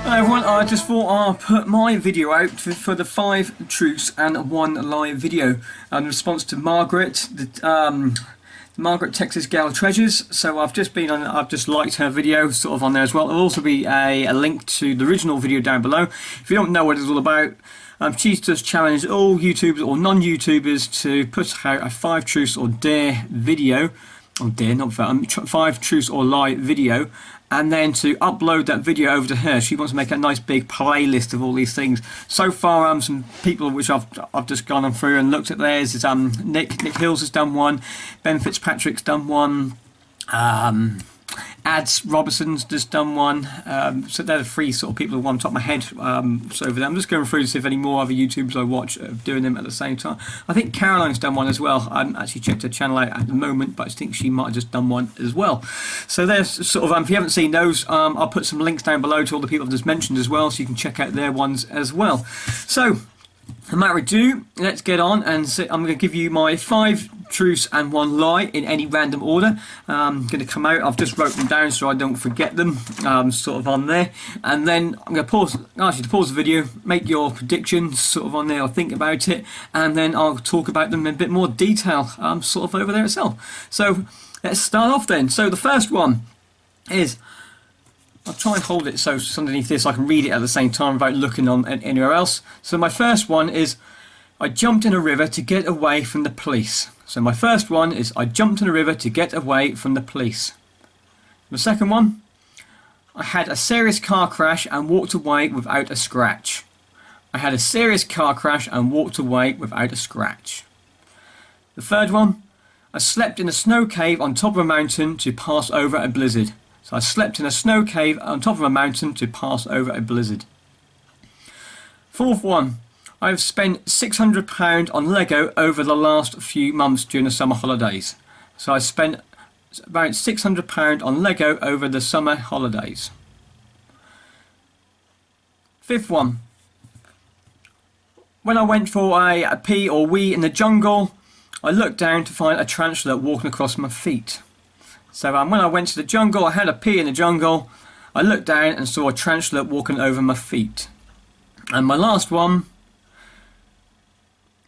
Everyone, I just thought I'll put my video out for the 5 truths and 1 lie video in response to Margaret, the Margaret Texas Gal Treasures. So I've just liked her video sort of on there as well. There'll also be a link to the original video down below. If you don't know what it's all about, she just challenged all YouTubers or non-YouTubers to put out a 5 truths or dare video. Oh dear, not 5 truths or lie video, and then to upload that video over to her. She wants to make a nice big playlist of all these things. So far, some people which I've just gone through and looked at theirs is Nick Hills has done one, Ben Fitzpatrick's done one, Ads Robertson's just done one. So they're the 3 sort of people who are on top of my head. So over there, I'm just going through to see if any more other YouTubers I watch are doing them at the same time. I think Caroline's done one as well. I haven't actually checked her channel out at the moment, but I think she might have just done one as well. So there's sort of, if you haven't seen those, I'll put some links down below to all the people I've just mentioned as well, so you can check out their ones as well. So, no matter ado, let's get on and I'm going to give you my 5 truths and 1 lie in any random order. I'm going to come out, I've just wrote them down so I don't forget them, sort of on there, and then I'm going to ask you to pause the video, make your predictions sort of on there, or think about it, and then I'll talk about them in a bit more detail, sort of over there itself. So let's start off then. So the first one is, I'll try and hold it so it's underneath this so I can read it at the same time without looking on anywhere else. So my first one is, I jumped in a river to get away from the police. So my first one is, I jumped in a river to get away from the police. The second one, I had a serious car crash and walked away without a scratch. I had a serious car crash and walked away without a scratch. The third one, I slept in a snow cave on top of a mountain to pass over a blizzard. So I slept in a snow cave on top of a mountain to pass over a blizzard. Fourth one, I've spent £600 on Lego over the last few months during the summer holidays. So I spent about £600 on Lego over the summer holidays. Fifth one, when I went for a pee or wee in the jungle, I looked down to find a tarantula walking across my feet. So when I went to the jungle, I had a pee in the jungle, I looked down and saw a tarantula walking over my feet. And my last one,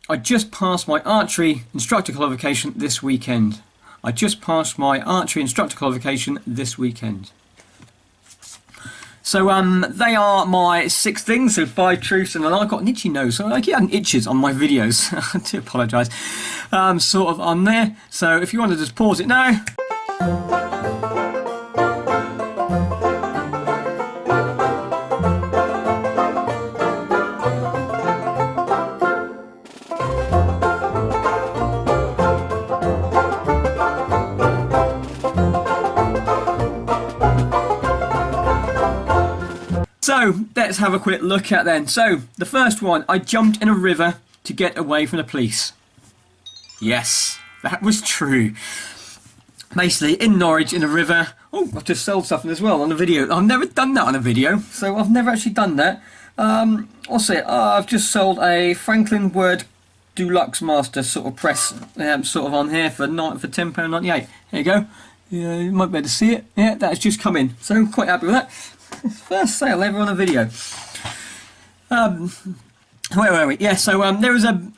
I just passed my archery instructor qualification this weekend. I just passed my archery instructor qualification this weekend. So they are my 6 things, so 5 truths and a lie. I've got an itchy nose, so I keep having itches on my videos. I do apologise. Sort of on there. So if you want to just pause it now. So let's have a quick look at then. So the first one, I jumped in a river to get away from the police. Yes, that was true. Basically, in Norwich, in a river. Oh, I've just sold something as well on a video. I've never done that on a video, so I've never actually done that. What's it? I've just sold a Franklin Word Deluxe Master sort of press, sort of on here for £10.98. There you go. Yeah, you might be able to see it. Yeah, that's just come in, so I'm quite happy with that. First sale ever on a video. Where were we? Yeah, so there was a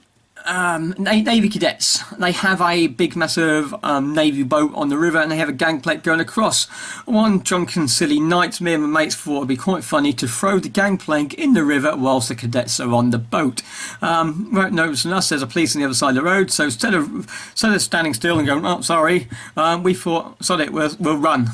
Navy cadets. They have a big massive Navy boat on the river and they have a gangplank going across. One drunken silly night, me and my mates thought it would be quite funny to throw the gangplank in the river whilst the cadets are on the boat. Right, noticing us, there's a police on the other side of the road, so instead of standing still and going, oh sorry, we thought, sod it, we'll run.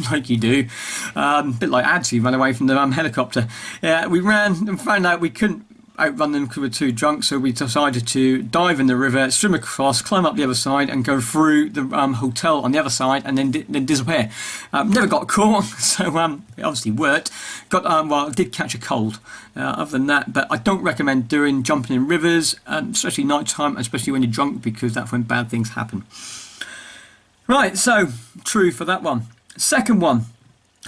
Like you do. A bit like Ads, he ran away from the helicopter. Yeah, we ran and found out we couldn't outrun them because we were too drunk, so we decided to dive in the river, swim across, climb up the other side and go through the hotel on the other side and then disappear. Never got caught, so it obviously worked. Well, I did catch a cold other than that, but I don't recommend jumping in rivers, especially night time, especially when you're drunk, because that's when bad things happen. Right, so true for that one. Second one,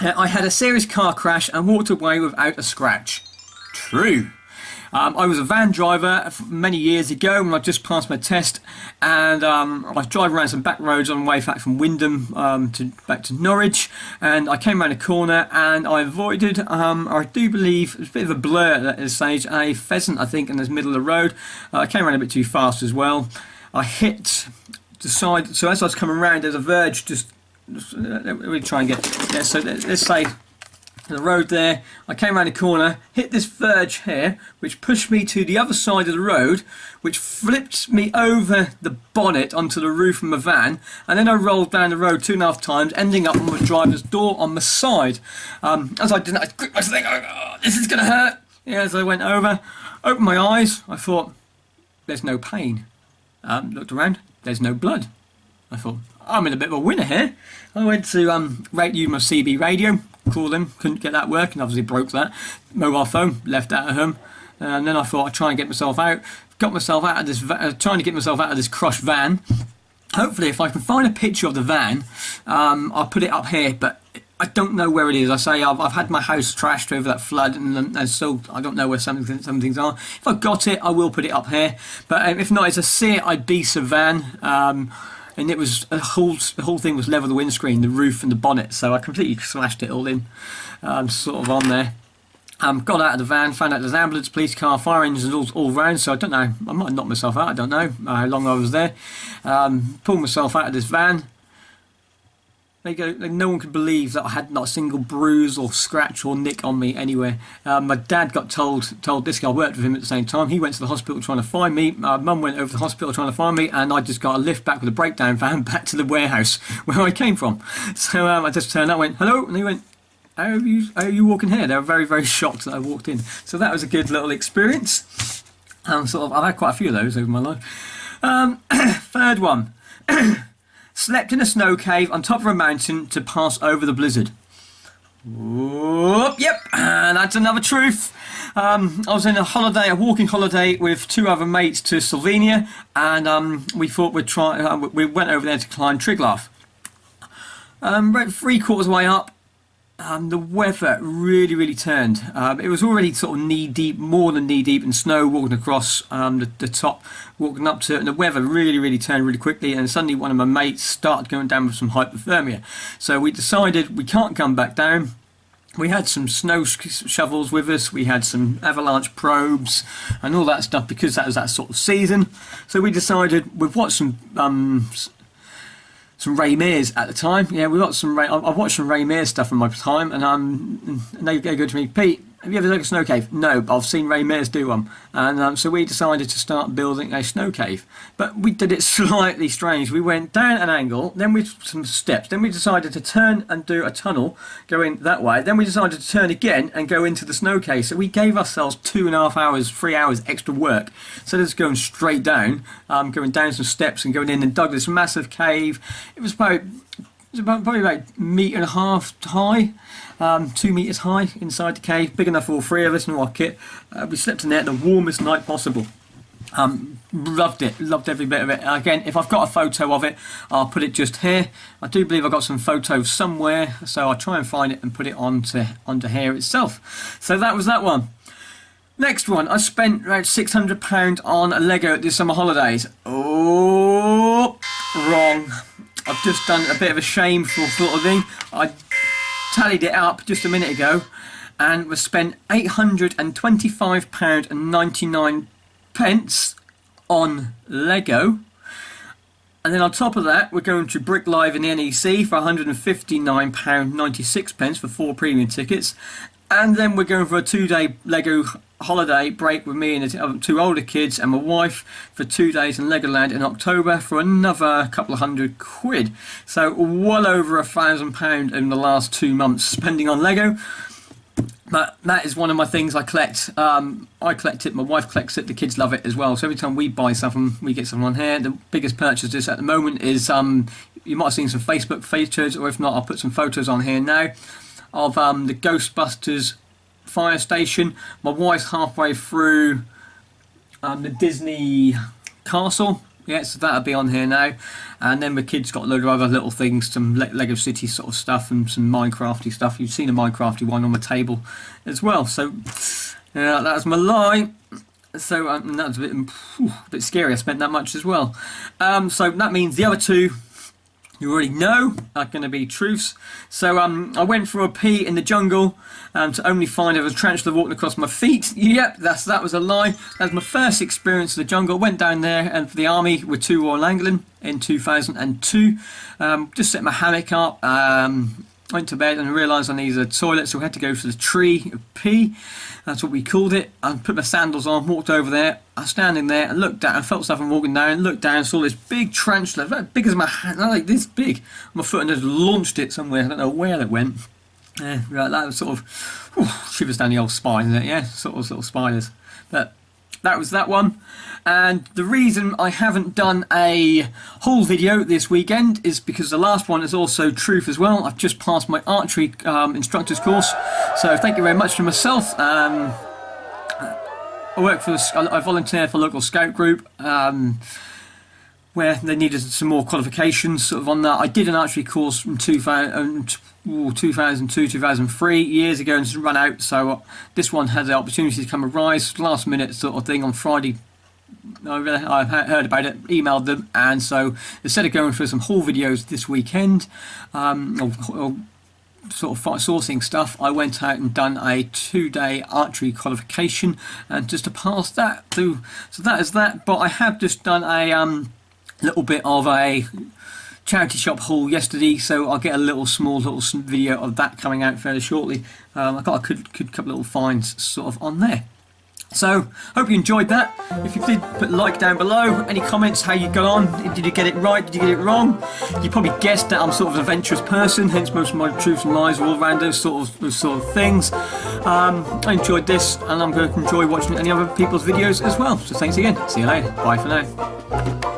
I had a serious car crash and walked away without a scratch. True. I was a van driver many years ago when I just passed my test, and I was driving around some back roads on the way back from Wyndham back to Norwich, and I came around a corner and I avoided, I do believe, it was a bit of a blur at this stage, a pheasant, I think, in the middle of the road. I came around a bit too fast as well. I hit the side, so as I was coming around, there's a verge just let me try and get, yeah, so let's say the road there, I came around the corner, hit this verge here, which pushed me to the other side of the road, which flipped me over the bonnet onto the roof of my van, and then I rolled down the road 2.5 times, ending up on the driver's door on the side. As I did that, I gripped my thing, oh, this is going to hurt. Yeah, as I went over, opened my eyes, I thought, there's no pain. Looked around, there's no blood. I thought, I'm in a bit of a winner here. I went to use my CB radio, called them, couldn't get that working, obviously broke that. Mobile phone, left that at home. And then I thought I'd try and get myself out. Got myself out of this, trying to get myself out of this crushed van. Hopefully, if I can find a picture of the van, I'll put it up here, but I don't know where it is. I say I've had my house trashed over that flood, and so I don't know where some things are. If I got it, I will put it up here. But if not, it's a Seat Ibiza van. And it was the whole thing was level, the windscreen, the roof and the bonnet, so I completely slashed it all in, sort of on there. Got out of the van, found out there's ambulance, police car, fire engines all round, so I don't know, I might have knocked myself out, I don't know how long I was there. Pulled myself out of this van. No one could believe that I had not a single bruise or scratch or nick on me anywhere. My dad got told this guy, worked with him at the same time. He went to the hospital trying to find me. My mum went over to the hospital trying to find me, and I just got a lift back with a breakdown van back to the warehouse where I came from. So I just turned up, went hello, and he went, how are you walking here? They were very, very shocked that I walked in. So that was a good little experience. I've had quite a few of those over my life. Third one. Slept in a snow cave on top of a mountain to pass over the blizzard. Whoop, yep, and that's another truth. I was in a walking holiday with 2 other mates to Slovenia, and we thought we'd try. We went over there to climb Triglav. About 3/4 way up, the weather really turned. It was already sort of knee deep, more than knee deep in snow, walking across the top, walking up to it, and the weather really turned really quickly, and suddenly one of my mates started going down with some hypothermia. So we decided we can't come back down. We had some snow shovels with us, we had some avalanche probes and all that stuff, because that was that sort of season. So we decided, we've watched some Ray Mears at the time. Yeah, we got some I've watched some Ray Mears stuff in my time, and they go to me, Pete, have you ever done a snow cave? No, but I've seen Ray Mears do one. And so we decided to start building a snow cave. But we did it slightly strange. We went down an angle, then with some steps, then we decided to turn and do a tunnel going that way, then we decided to turn again and go into the snow cave. So we gave ourselves 2.5 hours, 3 hours extra work. So just going straight down, going down some steps and going in, and dug this massive cave. It was probably about 1.5 meters high, 2 meters high inside the cave, big enough for all 3 of us and our kit. We slept in there the warmest night possible. Loved it, loved every bit of it. Again, if I've got a photo of it, I'll put it just here. I do believe I've got some photos somewhere, so I'll try and find it and put it onto here itself. So that was that one. Next one, I spent around £600 on a Lego at the summer holidays. Oh, wrong. I've just done a bit of a shameful sort of thing. I tallied it up just a minute ago, and we spent £825.99 on Lego. And then on top of that, we're going to Brick Live in the NEC for £159.96 for 4 premium tickets. And then we're going for a 2-day Lego holiday break with me and the 2 older kids and my wife for 2 days in Legoland in October for another couple of £100. So well over £1,000 in the last 2 months spending on Lego. But that is one of my things I collect. I collect it, my wife collects it, the kids love it as well. So every time we buy something, we get something on here. The biggest purchases at the moment is, you might have seen some Facebook features, or if not, I'll put some photos on here now, of the Ghostbusters fire station. My wife's halfway through the Disney castle. Yeah, so that'll be on here now. And then the kids got a load of other little things, some Lego City sort of stuff and some Minecrafty stuff. You've seen a Minecrafty one on the table as well. So that's my lie. So that was a bit scary. I spent that much as well. So that means the other two you already know are going to be truths. So I went for a pee in the jungle to only find there was a tarantula walking across my feet. Yep, that was a lie. That was my first experience in the jungle. Went down there and for the army with 2 Royal Anglian in 2002. Just set my hammock up. Went to bed and realised I needed a toilet, so I had to go to the tree of pee. That's what we called it. I put my sandals on, walked over there. I was standing there and looked down. I felt something walking down. Looked down, saw this big tarantula, about big as my hand, like this big, on my foot, and just launched it somewhere. I don't know where it went. Yeah, right, that was sort of shivers down the old spine, isn't it? Yeah, sort of spiders. But that was that one. And the reason I haven't done a whole video this weekend is because the last one is also truth as well. I've just passed my archery instructor's course, so thank you very much for myself. I volunteer for a local scout group where they needed some more qualifications sort of on that. I did an archery course from 2002, 2003 years ago and just run out, so this one had the opportunity to come arise last minute sort of thing on Friday. I heard about it, emailed them, and so instead of going through some haul videos this weekend or sort of sourcing stuff, I went out and done a 2-day archery qualification, and just to pass that through. So that is that. But I have just done a little bit of a charity shop haul yesterday, so I'll get a small video of that coming out fairly shortly. I got a good couple of little finds sort of on there. So, hope you enjoyed that. If you did, put a like down below. Any comments, how you got on? Did you get it right? Did you get it wrong? You probably guessed that I'm sort of an adventurous person, hence most of my truths and lies are all around those sort of things. I enjoyed this, and I'm going to enjoy watching any other people's videos as well. So thanks again. See you later. Bye for now.